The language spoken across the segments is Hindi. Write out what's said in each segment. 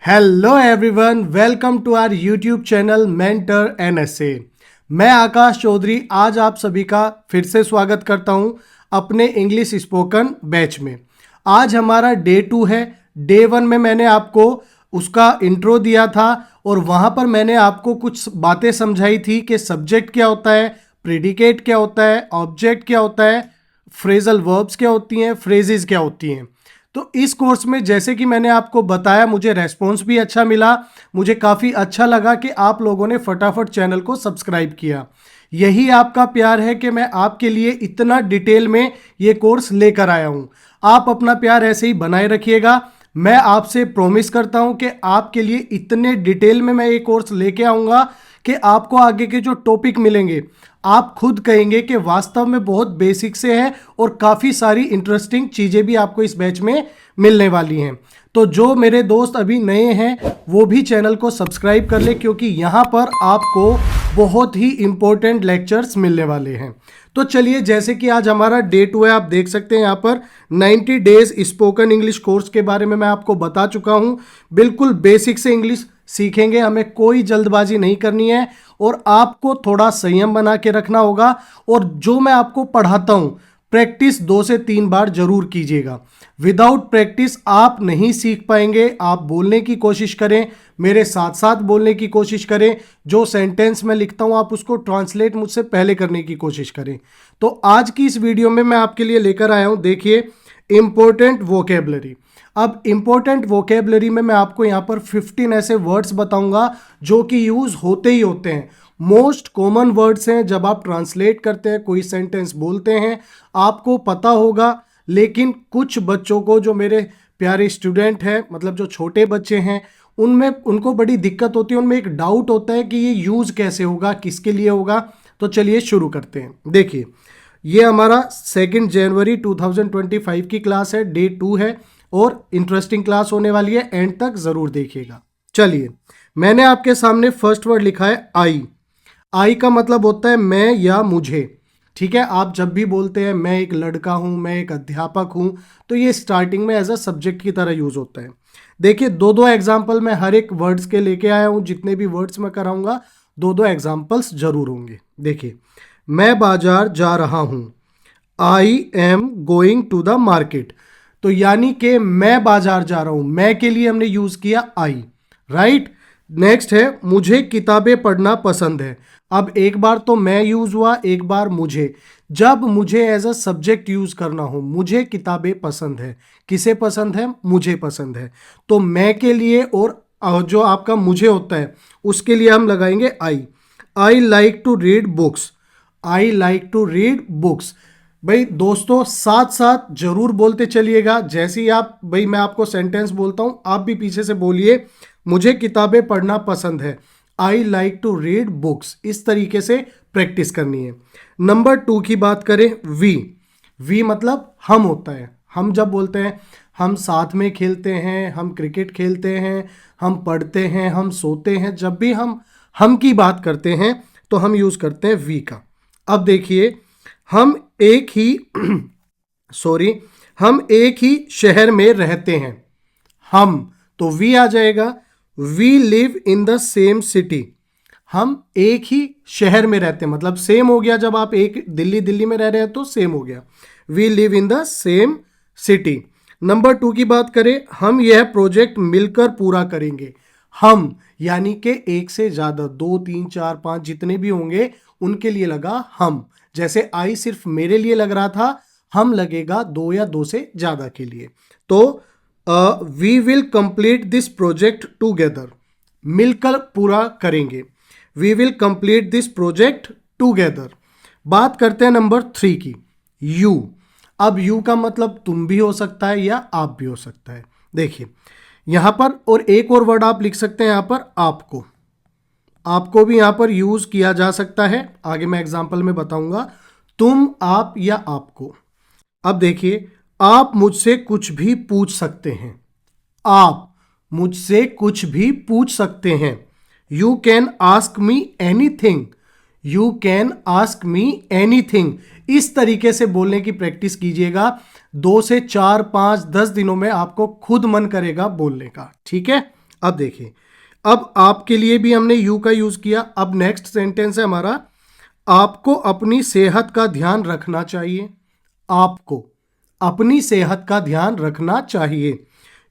Hello everyone, welcome to our YouTube channel mentor NSA. मैं आकाश चौधरी आज आप सभी का फिर से स्वागत करता हूं अपने इंग्लिश स्पोकन बैच में। आज हमारा डे 2 है। डे 1 में मैंने आपको उसका इंट्रो दिया था और वहां पर मैंने आपको कुछ बातें समझाई थी कि सब्जेक्ट क्या होता है, प्रेडिकेट क्या होता है, ऑब्जेक्ट क्या होता है, फ्रेजल वर्ब्स क्या होती हैं, फ्रेजेस क्या होती हैं। तो इस कोर्स में जैसे कि मैंने आपको बताया, मुझे रेस्पॉन्स भी अच्छा मिला। मुझे काफ़ी अच्छा लगा कि आप लोगों ने फटाफट चैनल को सब्सक्राइब किया। यही आपका प्यार है कि मैं आपके लिए इतना डिटेल में ये कोर्स लेकर आया हूँ। आप अपना प्यार ऐसे ही बनाए रखिएगा। मैं आपसे प्रॉमिस करता हूँ कि आपके लिए इतने डिटेल में मैं ये कोर्स लेके आऊँगा कि आपको आगे के जो टॉपिक मिलेंगे आप खुद कहेंगे कि वास्तव में बहुत बेसिक से है और काफ़ी सारी इंटरेस्टिंग चीज़ें भी आपको इस बैच में मिलने वाली हैं। तो जो मेरे दोस्त अभी नए हैं वो भी चैनल को सब्सक्राइब कर ले, क्योंकि यहाँ पर आपको बहुत ही इंपॉर्टेंट लेक्चर्स मिलने वाले हैं। तो चलिए, जैसे कि आज हमारा डे 2 है, आप देख सकते हैं यहाँ पर 90 डेज स्पोकन इंग्लिश कोर्स के बारे में मैं आपको बता चुका हूँ। बिल्कुल बेसिक से इंग्लिश सीखेंगे, हमें कोई जल्दबाजी नहीं करनी है और आपको थोड़ा संयम बना के रखना होगा। और जो मैं आपको पढ़ाता हूं, प्रैक्टिस 2 से 3 बार जरूर कीजिएगा। विदाउट प्रैक्टिस आप नहीं सीख पाएंगे। आप बोलने की कोशिश करें, मेरे साथ साथ बोलने की कोशिश करें। जो सेंटेंस मैं लिखता हूं आप उसको ट्रांसलेट मुझसे पहले करने की कोशिश करें। तो आज की इस वीडियो में मैं आपके लिए लेकर आया हूं, देखिए, इंपॉर्टेंट वोकेबलरी। अब इंपॉर्टेंट वोकेबलरी में मैं आपको यहाँ पर 15 ऐसे वर्ड्स बताऊंगा जो कि यूज होते ही होते हैं। मोस्ट कॉमन वर्ड्स हैं। जब आप ट्रांसलेट करते हैं, कोई सेंटेंस बोलते हैं, आपको पता होगा। लेकिन कुछ बच्चों को, जो मेरे प्यारे स्टूडेंट हैं, मतलब जो छोटे बच्चे हैं, उनमें उनको बड़ी दिक्कत होती है। उनमें एक डाउट होता है कि ये यूज कैसे होगा, किसके लिए होगा। तो चलिए शुरू करते हैं। देखिए, ये हमारा 2 जनवरी 2025 की क्लास है, डे 2 है और इंटरेस्टिंग क्लास होने वाली है। एंड तक जरूर देखिएगा। चलिए, मैंने आपके सामने फर्स्ट वर्ड लिखा है आई। आई का मतलब होता है मैं या मुझे। ठीक है, आप जब भी बोलते हैं मैं एक लड़का हूं, मैं एक अध्यापक हूं, तो ये स्टार्टिंग में एज अ सब्जेक्ट की तरह यूज होता है। देखिए, दो एग्जाम्पल मैं हर एक वर्ड्स के लेके आया हूं। जितने भी वर्ड्स मैं कराऊंगा, दो एग्जाम्पल्स जरूर होंगे। देखिए, मैं बाजार जा रहा हूं। I am going to the market. तो यानी कि मैं बाजार जा रहा हूं, मैं के लिए हमने यूज किया आई, राइट। नेक्स्ट है मुझे किताबें पढ़ना पसंद है। अब एक बार तो मैं यूज हुआ, एक बार मुझे। जब मुझे एज अ सब्जेक्ट यूज करना हो, मुझे किताबें पसंद है, किसे पसंद है, मुझे पसंद है, तो मैं के लिए और जो आपका मुझे होता है उसके लिए हम लगाएंगे I. I like to read books. I like to read books. भाई दोस्तों, साथ साथ जरूर बोलते चलिएगा। जैसे ही आप, भाई मैं आपको सेंटेंस बोलता हूं, आप भी पीछे से बोलिए मुझे किताबें पढ़ना पसंद है। I like to read books. इस तरीके से प्रैक्टिस करनी है। नंबर 2 की बात करें, वी। वी मतलब हम होता है। हम जब बोलते हैं, हम साथ में खेलते हैं, हम क्रिकेट खेलते हैं, हम पढ़ते हैं, हम सोते हैं, जब भी हम की बात करते हैं तो हम यूज करते हैं वी का। अब देखिए, हम एक ही हम एक ही शहर में रहते हैं। हम, तो वी आ जाएगा। We live in the same city. हम एक ही शहर में रहते हैं, मतलब सेम हो गया। जब आप एक दिल्ली में रह रहे हैं तो सेम हो गया। We live in the same city. Number 2 की बात करें, हम यह प्रोजेक्ट मिलकर पूरा करेंगे। हम यानी कि एक से ज्यादा, 2 3 4 5 जितने भी होंगे उनके लिए लगा हम। जैसे आई सिर्फ मेरे लिए लग रहा था, हम लगेगा 2 या 2 से ज्यादा के लिए। तो we will complete this project together. मिलकर पूरा करेंगे। We will complete this project together. बात करते हैं नंबर 3 की, यू। अब यू का मतलब तुम भी हो सकता है या आप भी हो सकता है। देखिए यहां पर, और एक और वर्ड आप लिख सकते हैं यहां पर, आपको। आपको भी यहां पर यूज किया जा सकता है, आगे मैं एग्जांपल में बताऊंगा। तुम, आप या आपको। अब देखिए, आप मुझसे कुछ भी पूछ सकते हैं। आप मुझसे कुछ भी पूछ सकते हैं। You can ask me anything. You can ask me anything. इस तरीके से बोलने की प्रैक्टिस कीजिएगा। 2 से 4 5 10 दिनों में आपको खुद मन करेगा बोलने का। ठीक है, अब देखिए, अब आपके लिए भी हमने यू का यूज किया। अब नेक्स्ट सेंटेंस है हमारा, आपको अपनी सेहत का ध्यान रखना चाहिए। आपको अपनी सेहत का ध्यान रखना चाहिए।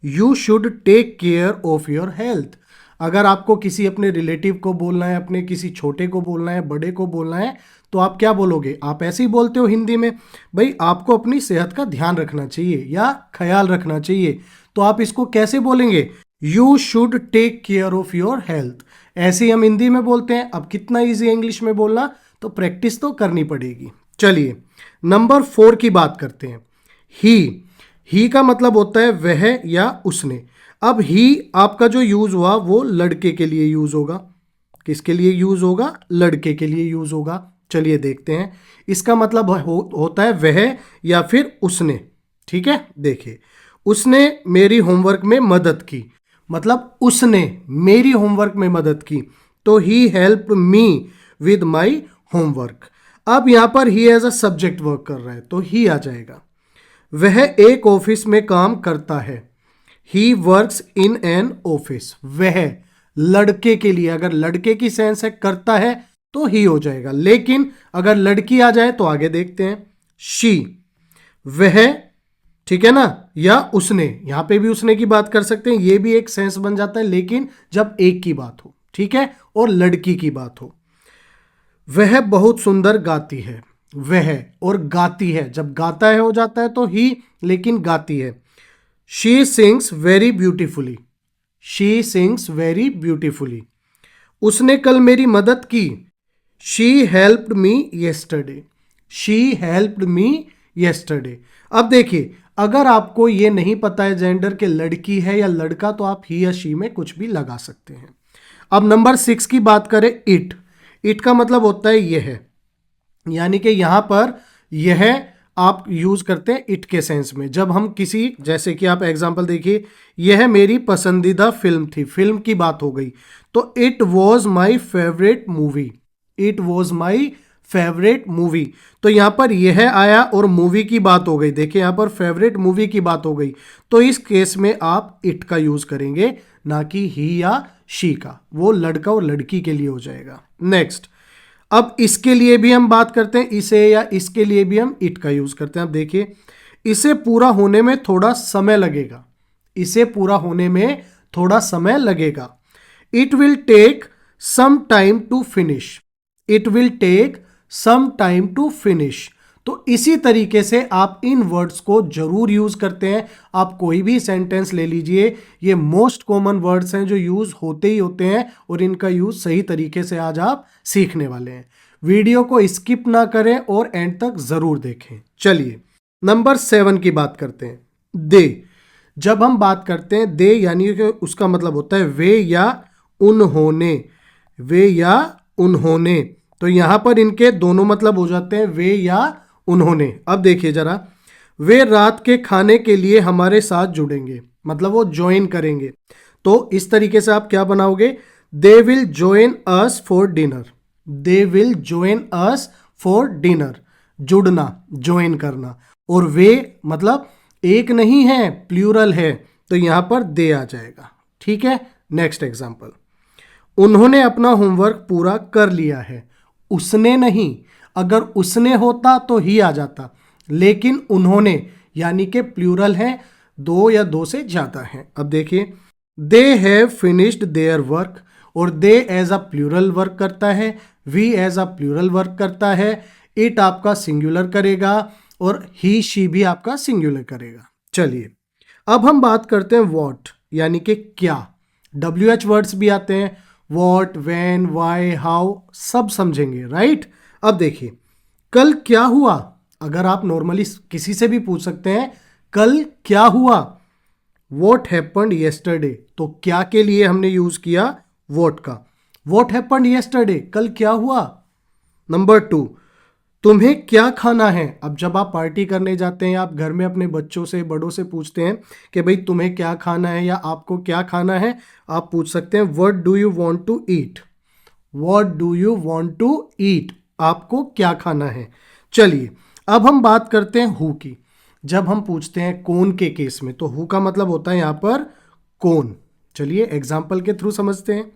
You should take care of your health. अगर आपको किसी अपने रिलेटिव को बोलना है, अपने किसी छोटे को बोलना है, बड़े को बोलना है, तो आप क्या बोलोगे? आप ऐसे ही बोलते हो हिंदी में, भाई आपको अपनी सेहत का ध्यान रखना चाहिए या ख्याल रखना चाहिए। तो आप इसको कैसे बोलेंगे? You should take care of your health. ऐसे ही हम हिंदी में बोलते हैं। अब कितना ईजी है इंग्लिश में बोलना, तो प्रैक्टिस तो करनी पड़ेगी। चलिए नंबर 4 की बात करते हैं। ही का मतलब होता है वह या उसने। अब ही आपका जो यूज हुआ वो लड़के के लिए यूज होगा। किसके लिए यूज होगा? लड़के के लिए यूज होगा। चलिए देखते हैं। इसका मतलब होता है वह या फिर उसने। ठीक है, देखिए, उसने मेरी होमवर्क में मदद की, मतलब उसने मेरी होमवर्क में मदद की। तो he help me with my homework. अब यहां पर he as a subject work कर रहा है, तो ही आ जाएगा। वह एक ऑफिस में काम करता है। He works in an office. वह लड़के के लिए, अगर लड़के की सेंस है करता है तो ही हो जाएगा, लेकिन अगर लड़की आ जाए तो आगे देखते हैं। शी, वह, ठीक है ना, या उसने, यहां पे भी उसने की बात कर सकते हैं, ये भी एक सेंस बन जाता है, लेकिन जब एक की बात हो, ठीक है, और लड़की की बात हो। वह बहुत सुंदर गाती है। वह और गाती है, जब गाता है हो जाता है तो ही, लेकिन गाती है। She sings very beautifully. She sings very beautifully. उसने कल मेरी मदद की। She helped me yesterday. She helped me yesterday. अब देखिए, अगर आपको ये नहीं पता है जेंडर के लड़की है या लड़का, तो आप ही या शी में कुछ भी लगा सकते हैं। अब नंबर 6 की बात करें, इट। इट का मतलब होता है यह, यानी कि यहां पर यह आप यूज करते हैं इट के सेंस में। जब हम किसी, जैसे कि आप एग्जांपल देखिए, यह मेरी पसंदीदा फिल्म थी, फिल्म की बात हो गई, तो it was my favourite movie. It was my favourite movie. तो यहां पर यह आया और मूवी की बात हो गई। देखिए यहां पर फेवरेट मूवी की बात हो गई, तो इस केस में आप इट का यूज करेंगे, ना कि ही या शी का। वो लड़का और लड़की के लिए हो जाएगा। नेक्स्ट, अब इसके लिए भी हम बात करते हैं, इसे या इसके लिए भी हम इट का यूज करते हैं। अब देखिए, इसे पूरा होने में थोड़ा समय लगेगा। इसे पूरा होने में थोड़ा समय लगेगा। It will take some time to finish. It will take some time to finish. तो इसी तरीके से आप इन वर्ड्स को जरूर यूज करते हैं। आप कोई भी सेंटेंस ले लीजिए, ये मोस्ट कॉमन वर्ड्स हैं जो यूज होते ही होते हैं, और इनका यूज सही तरीके से आज आप सीखने वाले हैं। वीडियो को स्किप ना करें और एंड तक जरूर देखें। चलिए नंबर 7 की बात करते हैं, दे। जब हम बात करते हैं दे, यानी कि उसका मतलब होता है वे या उन्होंने। वे या उन्होंने, तो यहां पर इनके दोनों मतलब हो जाते हैं, वे या उन्होंने। अब देखिए जरा, वे रात के खाने के लिए हमारे साथ जुड़ेंगे, मतलब वो ज्वाइन करेंगे। तो इस तरीके से आप क्या बनाओगे? They will join us for dinner. They will join us for dinner. जुड़ना, ज्वाइन करना। और वे मतलब एक नहीं है, प्लूरल है, तो यहां पर दे आ जाएगा। ठीक है, नेक्स्ट एग्जांपल, उन्होंने अपना होमवर्क पूरा कर लिया है। उसने नहीं, अगर उसने होता तो ही आ जाता, लेकिन उन्होंने यानी कि प्लूरल है, दो या दो से ज्यादा है। अब देखिए, they have finished their work, और they as a plural work करता है, we as a plural work करता है, इट आपका सिंगुलर करेगा, और ही शी भी आपका सिंगुलर करेगा। चलिए अब हम बात करते हैं व्हाट, यानी कि क्या। WH वर्ड्स भी आते हैं, व्हाट, व्हेन, व्हाई, हाउ, सब समझेंगे, राइट। अब देखिए, कल क्या हुआ, अगर आप नॉर्मली किसी से भी पूछ सकते हैं कल क्या हुआ, व्हाट हैपेंड येस्टरडे, तो क्या के लिए हमने यूज किया व्हाट का। व्हाट हैपेंड येस्टरडे, कल क्या हुआ। नंबर 2, तुम्हें क्या खाना है। अब जब आप पार्टी करने जाते हैं, आप घर में अपने बच्चों से, बड़ों से पूछते हैं कि भाई तुम्हें क्या खाना है या आपको क्या खाना है, आप पूछ सकते हैं what do you want to eat. What do you want to eat, आपको क्या खाना है। चलिए अब हम बात करते हैं हु की। जब हम पूछते हैं कौन के केस में, तो हु का मतलब होता है यहां पर कौन। चलिए एग्जाम्पल के थ्रू समझते हैं।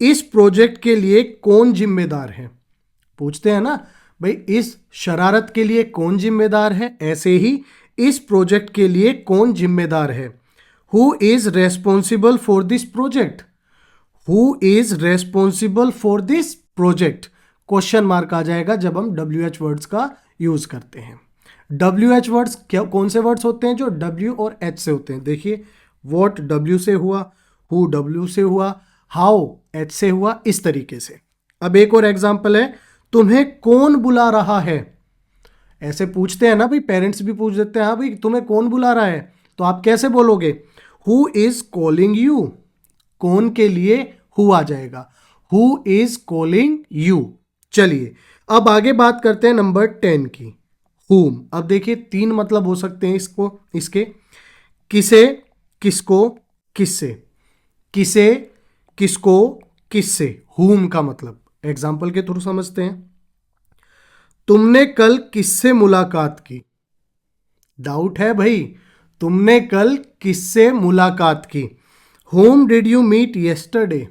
इस प्रोजेक्ट के लिए कौन जिम्मेदार है? पूछते हैं ना भाई, इस शरारत के लिए कौन जिम्मेदार है, ऐसे ही इस प्रोजेक्ट के लिए कौन जिम्मेदार है? Who is responsible for this project? Who is responsible for this project? Question mark आ जाएगा जब हम WH वर्ड्स का यूज करते हैं। WH वर्ड्स क्या, कौन से वर्ड्स होते हैं? जो W और H से होते हैं। देखिए, वॉट W से हुआ, हु W से हुआ, हाउ H से हुआ, इस तरीके से। अब एक और एग्जांपल है, तुम्हें कौन बुला रहा है? ऐसे पूछते हैं ना भाई, पेरेंट्स भी पूछ देते हैं, हाँ भाई तुम्हें कौन बुला रहा है, तो आप कैसे बोलोगे? Who is calling you. कौन के लिए हु आ जाएगा, हु इज कॉलिंग यू। चलिए अब आगे बात करते हैं नंबर 10 की, whom। अब देखिए 3 मतलब हो सकते हैं इसके, किसे, किसको, किससे। किसे, किसको, किससे, whom का मतलब एग्जाम्पल के थ्रू समझते हैं। तुमने कल किससे मुलाकात की? डाउट है भाई, तुमने कल किससे मुलाकात की? whom did you meet yesterday?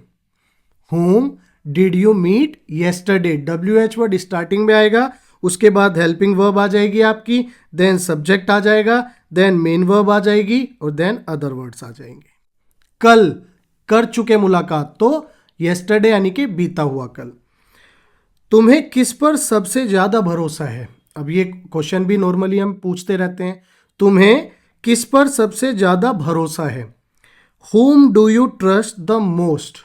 whom did you meet yesterday? WH word starting में आएगा, उसके बाद हेल्पिंग वर्ब आ जाएगी आपकी, देन सब्जेक्ट आ जाएगा, देन मेन वर्ब आ जाएगी, और देन अदर वर्ड्स आ जाएंगे। कल कर चुके मुलाकात, तो yesterday यानी कि बीता हुआ कल। तुम्हें किस पर सबसे ज्यादा भरोसा है? अब ये क्वेश्चन भी नॉर्मली हम पूछते रहते हैं, तुम्हें किस पर सबसे ज्यादा भरोसा है? Whom do you trust the most?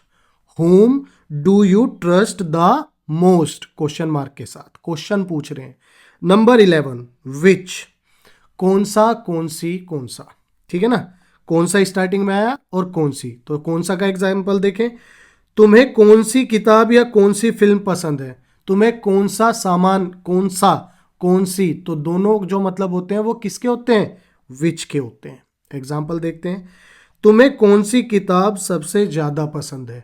Whom do you trust the most? Question mark के साथ क्वेश्चन पूछ रहे हैं। Number 11, which। कौन सा, कौन सी, कौन सा, ठीक है ना। कौन सा स्टार्टिंग में आया और कौन सी, तो कौन सा का एग्जाम्पल देखें। तुम्हें कौन सी किताब या कौन सी फिल्म पसंद है? तुम्हें कौन सा सामान, कौन सा, कौन सी, तो दोनों जो मतलब होते हैं वो किसके होते हैं? विच के होते हैं। एग्जाम्पल देखते हैं। तुम्हें कौन सी किताब सबसे ज्यादा पसंद है?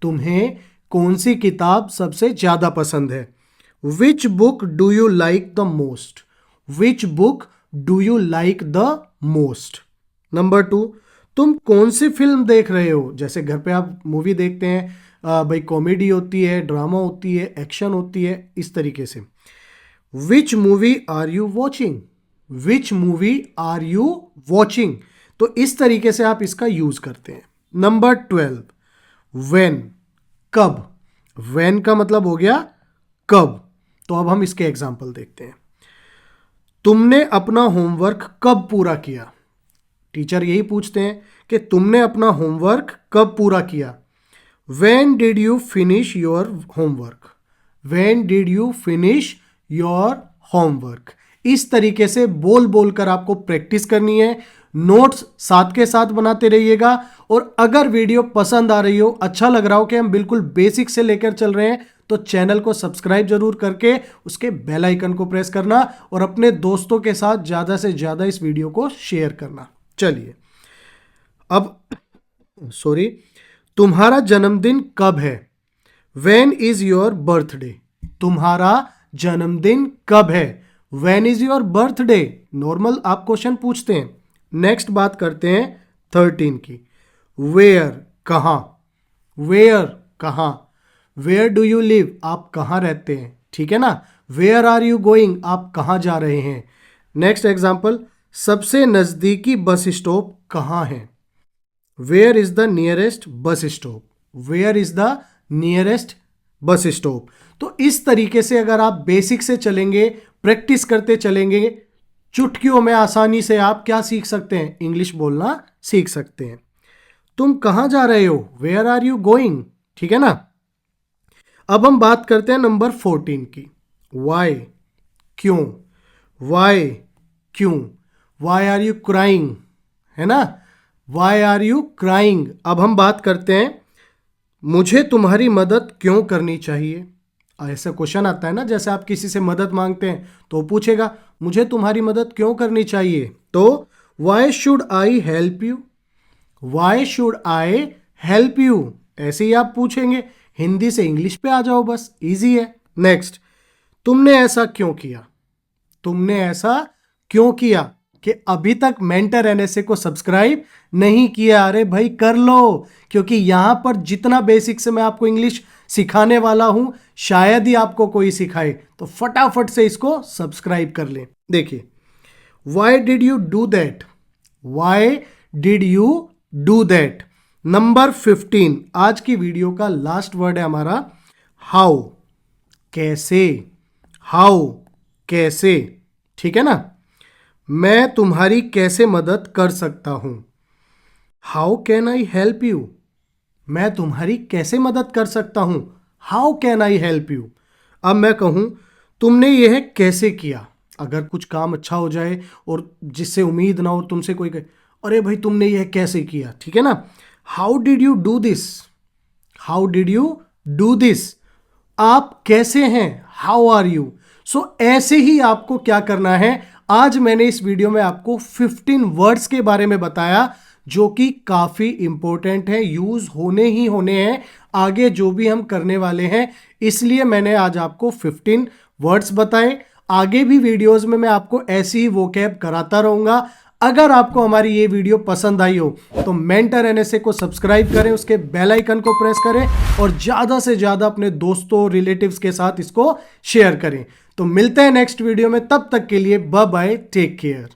तुम्हें कौन सी किताब सबसे ज्यादा पसंद है? Which book do you like the most? Which book do you like the most? Number 2, तुम कौन सी फिल्म देख रहे हो? जैसे घर पे आप मूवी देखते हैं, भाई कॉमेडी होती है, ड्रामा होती है, एक्शन होती है, इस तरीके से। Which movie are you watching? Which movie are you watching? तो इस तरीके से आप इसका यूज करते हैं। नंबर 12, व्हेन, कब। व्हेन का मतलब हो गया कब। तो अब हम इसके एग्जाम्पल देखते हैं। तुमने अपना होमवर्क कब पूरा किया? टीचर यही पूछते हैं कि तुमने अपना होमवर्क कब पूरा किया। When did you finish your homework? When did you finish your homework? इस तरीके से बोल बोल कर आपको प्रैक्टिस करनी है। नोट्स साथ के साथ बनाते रहिएगा, और अगर वीडियो पसंद आ रही हो, अच्छा लग रहा हो कि हम बिल्कुल बेसिक से लेकर चल रहे हैं, तो चैनल को सब्सक्राइब जरूर करके उसके बेल आइकन को प्रेस करना, और अपने दोस्तों के साथ ज़्यादा से ज़्यादा इस वीडियो को शेयर करना। चलिए अब सॉरी, तुम्हारा जन्मदिन कब है? When is your birthday? तुम्हारा जन्मदिन कब है? When is your birthday? Normal आप क्वेश्चन पूछते हैं। नेक्स्ट बात करते हैं 13 की, Where, कहाँ। Where, कहाँ। Where do you live? आप कहाँ रहते हैं, ठीक है ना। Where are you going? आप कहाँ जा रहे हैं। नेक्स्ट एग्जाम्पल, सबसे नजदीकी बस स्टॉप कहाँ है? Where is the nearest bus stop? Where is the nearest bus stop? तो इस तरीके से अगर आप बेसिक से चलेंगे, प्रैक्टिस करते चलेंगे, चुटकियों में आसानी से आप क्या सीख सकते हैं? इंग्लिश बोलना सीख सकते हैं। तुम कहाँ जा रहे हो? Where are you going? ठीक है ना। अब हम बात करते हैं नंबर 14 की, Why, क्यों। Why, क्यों। Why are you crying? है ना। Why are you crying? अब हम बात करते हैं, मुझे तुम्हारी मदद क्यों करनी चाहिए। ऐसा क्वेश्चन आता है ना, जैसे आप किसी से मदद मांगते हैं तो पूछेगा मुझे तुम्हारी मदद क्यों करनी चाहिए, तो why should I help you? Why should I help you? ऐसे ही आप पूछेंगे। हिंदी से इंग्लिश पे आ जाओ, बस इजी है। नेक्स्ट, तुमने ऐसा क्यों किया। तुमने ऐसा क्यों किया, कि अभी तक मेंटर एनएसए को सब्सक्राइब नहीं किया, अरे भाई कर लो, क्योंकि यहां पर जितना बेसिक से मैं आपको इंग्लिश सिखाने वाला हूं शायद ही आपको कोई सिखाए, तो फटाफट से इसको सब्सक्राइब कर लें। देखिए, why did you do that, why did you do that. Number 15, आज की वीडियो का लास्ट वर्ड है हमारा हाउ, कैसे, हाउ कैसे, ठीक है ना। मैं तुम्हारी कैसे मदद कर सकता हूं, how can I help you, मैं तुम्हारी कैसे मदद कर सकता हूं, how can I help you. अब मैं कहूं तुमने यह कैसे किया, अगर कुछ काम अच्छा हो जाए और जिससे उम्मीद ना हो, तुमसे कोई कहे अरे भाई तुमने यह कैसे किया, ठीक है ना। How did you do this, how did you do this, आप कैसे हैं, हाउ आर यू। सो ऐसे ही आपको क्या करना है, आज मैंने इस वीडियो में आपको 15 वर्ड्स के बारे में बताया जो कि काफी इंपॉर्टेंट है, यूज होने ही होने हैं आगे जो भी हम करने वाले हैं, इसलिए मैंने आज आपको 15 वर्ड्स बताए। आगे भी वीडियोस में मैं आपको ऐसी ही वोकैब कराता रहूंगा। अगर आपको हमारी ये वीडियो पसंद आई हो तो मेंटर एनएसए को सब्सक्राइब करें, उसके बेल आइकन को प्रेस करें और ज्यादा से ज्यादा अपने दोस्तों रिलेटिव्स के साथ इसको शेयर करें। तो मिलते हैं नेक्स्ट वीडियो में, तब तक के लिए बाय बाय, टेक केयर।